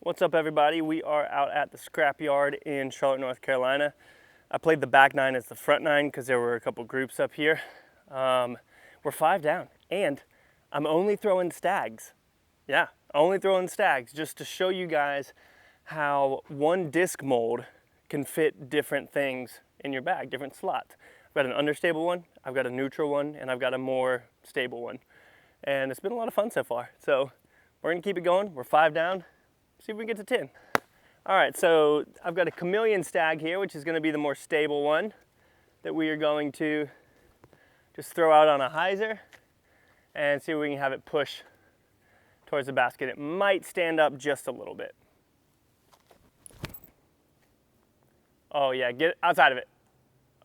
What's up, everybody? We are out at the scrapyard in Charlotte, North Carolina. I played the back nine as the front nine because there were a couple groups up here. We're 5 down, and I'm only throwing stags. Yeah, only throwing stags just to show you guys how one disc mold can fit different things in your bag, different slots. I've got an understable one, I've got a neutral one, and I've got a more stable one. And it's been a lot of fun so far. So we're gonna keep it going. We're 5 down. See if we can get to 10. All right, so I've got a chameleon stag here, which is gonna be the more stable one that we are going to just throw out on a hyzer and see if we can have it push towards the basket. It might stand up just a little bit. Oh yeah, get outside of it.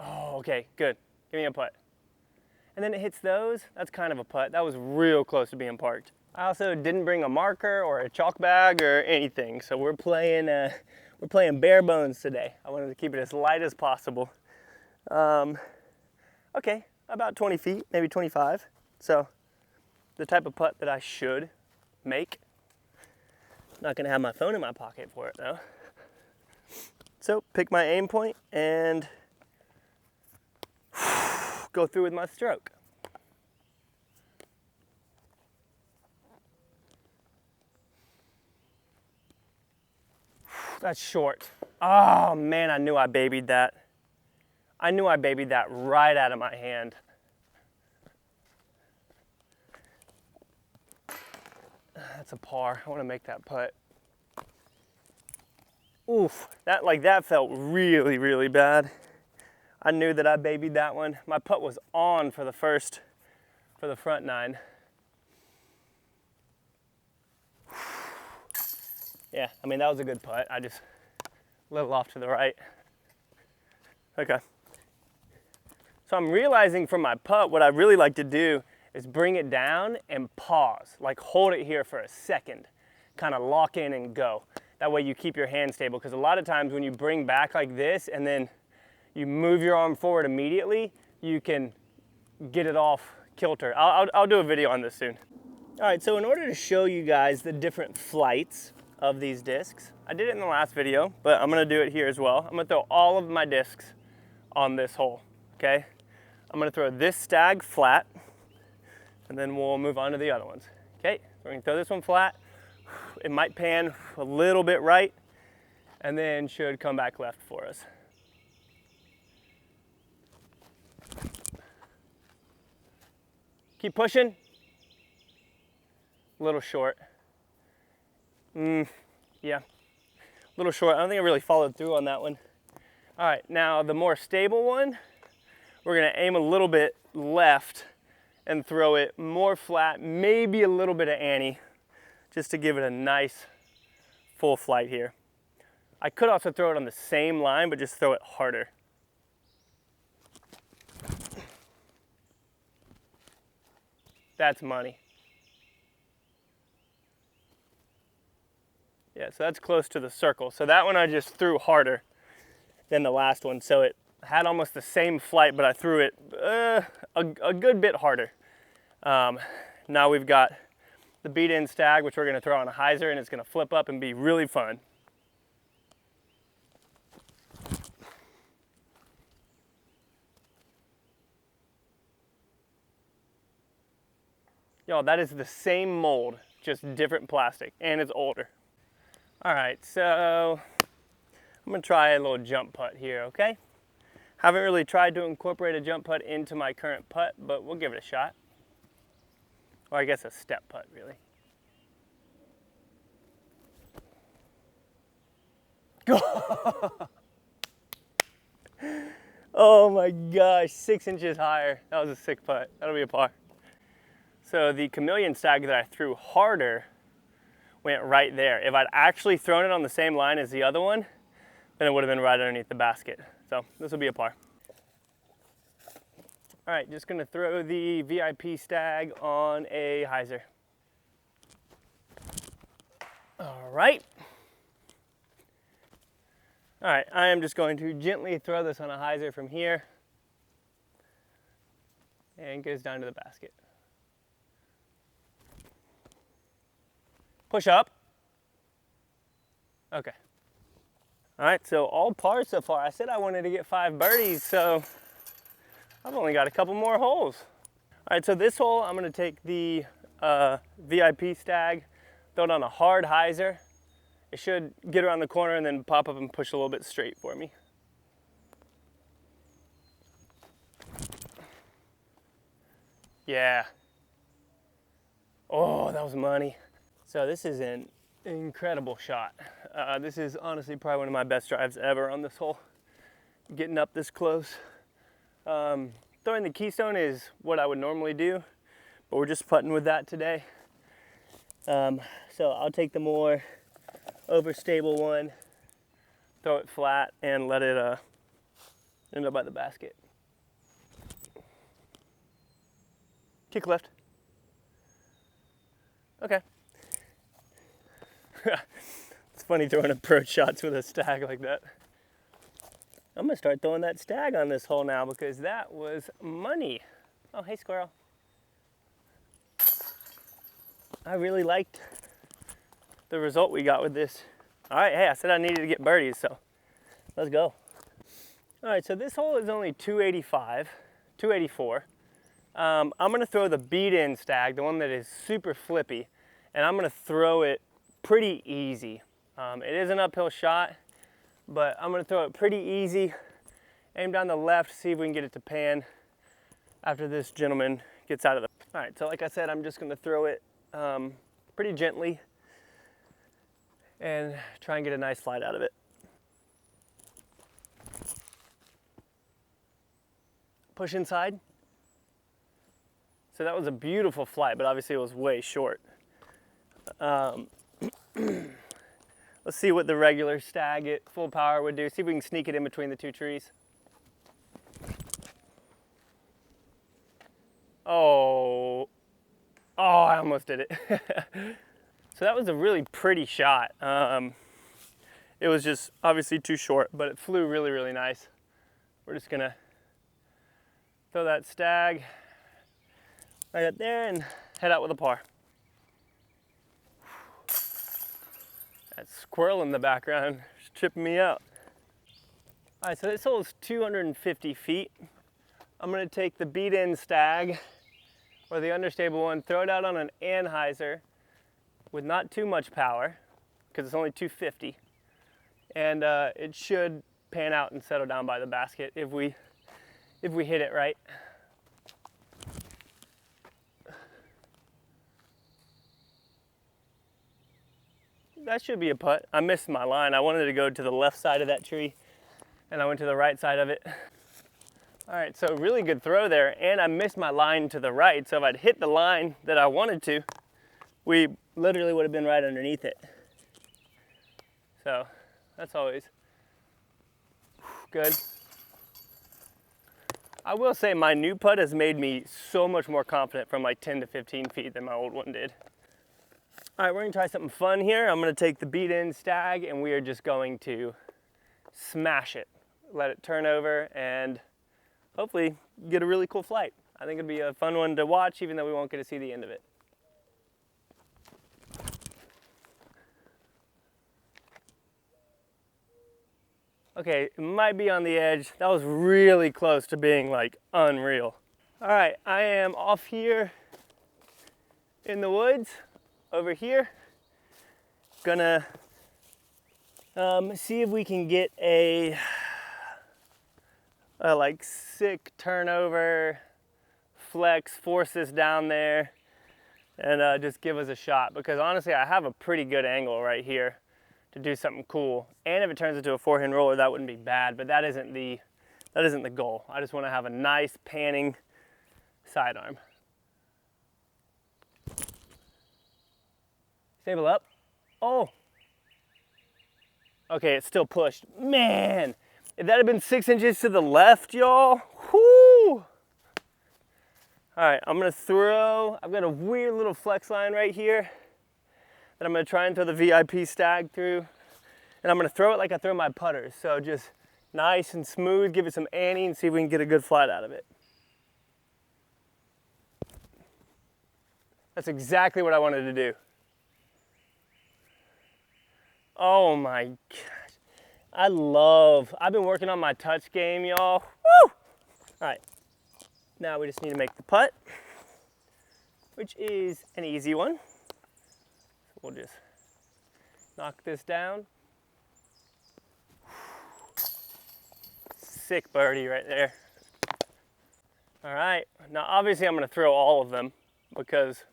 Oh, okay, good. Give me a putt. And then it hits those. That's kind of a putt. That was real close to being parked. I also didn't bring a marker or a chalk bag or anything, so we're playing bare bones today. I wanted to keep it as light as possible. Okay, about 20 feet, maybe 25. So the type of putt that I should make. Not gonna have my phone in my pocket for it though. So pick my aim point and go through with my stroke. That's short. Oh man, I knew I babied that. I knew I babied that right out of my hand. That's a par. I want to make that putt. Oof, that felt really, really bad. I knew that I babied that one. My putt was on for the front nine. Yeah, I mean, that was a good putt. I just a little off to the right. Okay. So I'm realizing from my putt, what I really like to do is bring it down and pause, like hold it here for a second, kind of lock in and go. That way you keep your hand stable, because a lot of times when you bring back like this and then you move your arm forward immediately, you can get it off kilter. I'll do a video on this soon. All right, so in order to show you guys the different flights of these discs, I did it in the last video, but I'm gonna do it here as well. I'm gonna throw all of my discs on this hole, okay? I'm gonna throw this stag flat, and then we'll move on to the other ones. Okay, we're gonna throw this one flat. It might pan a little bit right, and then should come back left for us. Keep pushing. A little short. Yeah, a little short. I don't think I really followed through on that one. All right, now the more stable one, we're gonna aim a little bit left and throw it more flat, maybe a little bit of Annie, just to give it a nice full flight here. I could also throw it on the same line, but just throw it harder. That's money. Yeah, so that's close to the circle. So that one I just threw harder than the last one. So it had almost the same flight, but I threw it a good bit harder. Now we've got the beat-in stag, which we're gonna throw on a hyzer, and it's gonna flip up and be really fun. Y'all, that is the same mold, just different plastic, and it's older. All right, so I'm gonna try a little jump putt here, okay? Haven't really tried to incorporate a jump putt into my current putt, but we'll give it a shot. Or I guess a step putt, really. Oh my gosh, 6 inches higher. That was a sick putt. That'll be a par. So the chameleon stag that I threw harder went right there. If I'd actually thrown it on the same line as the other one, then it would have been right underneath the basket. So this will be a par. All right, just gonna throw the VIP stag on a hyzer. All right. All right, I am just going to gently throw this on a hyzer from here, and it goes down to the basket. Push up. Okay. All right, so all par so far. I said I wanted to get 5 birdies, so I've only got a couple more holes. All right, so this hole, I'm gonna take the VIP stag, throw it on a hard hyzer. It should get around the corner and then pop up and push a little bit straight for me. Yeah. Oh, that was money. So this is an incredible shot. This is honestly probably one of my best drives ever on this hole. Getting up this close. Throwing the keystone is what I would normally do, but we're just putting with that today. So I'll take the more overstable one, throw it flat, and let it end up by the basket. Kick left. Okay. It's funny throwing approach shots with a stag like that. I'm gonna start throwing that stag on this hole now because that was money. Oh, hey squirrel. I really liked the result we got with this. All right, hey, I said I needed to get birdies, so let's go. All right, so this hole is only 284. I'm gonna throw the beat-in stag, the one that is super flippy, and I'm gonna throw it pretty easy. It is an uphill shot, but I'm gonna throw it pretty easy. Aim down the left, see if we can get it to pan after this gentleman gets out of the... All right, so like I said, I'm just gonna throw it pretty gently and try and get a nice slide out of it. Push inside. So that was a beautiful flight, but obviously it was way short. Let's see what the regular stag at full power would do. See if we can sneak it in between the 2 trees. Oh, I almost did it. So that was a really pretty shot. It was just obviously too short, but it flew really, really nice. We're just gonna throw that stag right up there and head out with a par. That squirrel in the background is tripping me out. All right, so this hole is 250 feet. I'm gonna take the beat-in stag, or the understable one, throw it out on an anhyzer with not too much power, because it's only 250. And it should pan out and settle down by the basket if we hit it right. That should be a putt. I missed my line. I wanted to go to the left side of that tree, and I went to the right side of it. All right, so really good throw there, and I missed my line to the right, so if I'd hit the line that I wanted to, we literally would have been right underneath it. So that's always good. I will say my new putt has made me so much more confident from like 10 to 15 feet than my old one did. All right, we're gonna try something fun here. I'm gonna take the beat-in stag and we are just going to smash it. Let it turn over and hopefully get a really cool flight. I think it'll be a fun one to watch even though we won't get to see the end of it. Okay, it might be on the edge. That was really close to being like unreal. All right, I am off here in the woods over here. Gonna see if we can get a like sick turnover, flex, force this down there, and just give us a shot. Because honestly, I have a pretty good angle right here to do something cool. And if it turns into a forehand roller, that wouldn't be bad. But that isn't the goal. I just want to have a nice panning sidearm. Stable up. Oh. Okay, it's still pushed. Man, if that had been 6 inches to the left, y'all, whoo. All right, I'm gonna throw, I've got a weird little flex line right here that I'm gonna try and throw the VIP stag through. And I'm gonna throw it like I throw my putters. So just nice and smooth, give it some ante and see if we can get a good flight out of it. That's exactly what I wanted to do. Oh my gosh. I've been working on my touch game, y'all. Woo! All right, now we just need to make the putt, which is an easy one. So we'll just knock this down. Sick birdie right there. All right, now obviously I'm gonna throw all of them because,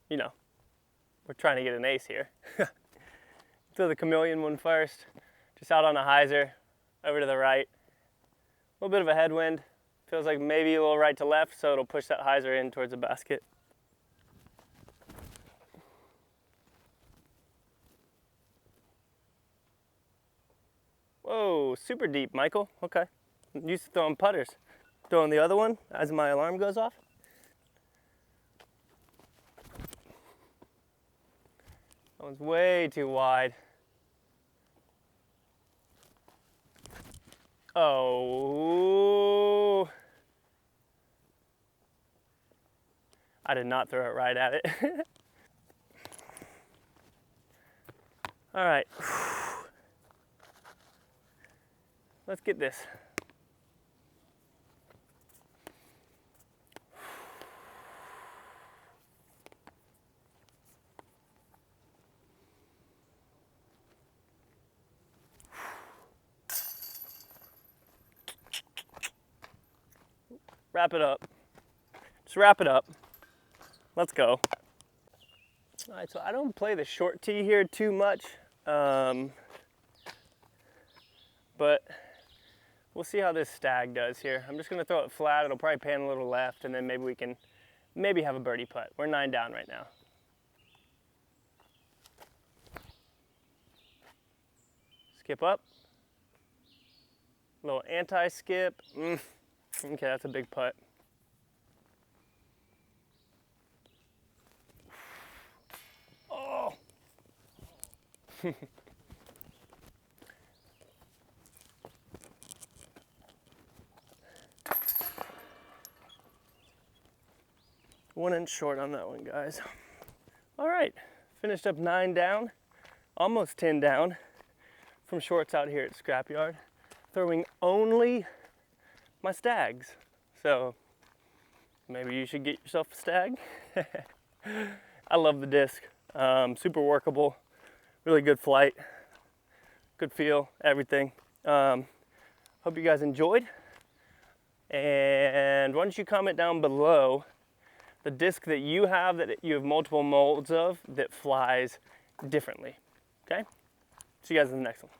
you know, we're trying to get an ace here. Throw the chameleon one first, just out on a hyzer, over to the right. A little bit of a headwind. Feels like maybe a little right to left, so it'll push that hyzer in towards the basket. Whoa, super deep, Michael. Okay. I'm used to throwing putters. Throwing the other one as my alarm goes off. That one's way too wide. Oh. I did not throw it right at it. All right. Let's get this. Wrap it up. Just wrap it up. Let's go. All right, so I don't play the short tee here too much, but we'll see how this stag does here. I'm just gonna throw it flat. It'll probably pan a little left, and then maybe we can have a birdie putt. We're 9 down right now. Skip up. A little anti-skip. Okay, that's a big putt. Oh! One inch short on that one, guys. All right, finished up 9 down, almost 10 down from shorts out here at Scrapyard, throwing only my stags. So maybe you should get yourself a stag. I love the disc, super workable, really good flight, good feel, everything. Hope you guys enjoyed. And why don't you comment down below the disc that you have multiple molds of that flies differently, okay? See you guys in the next one.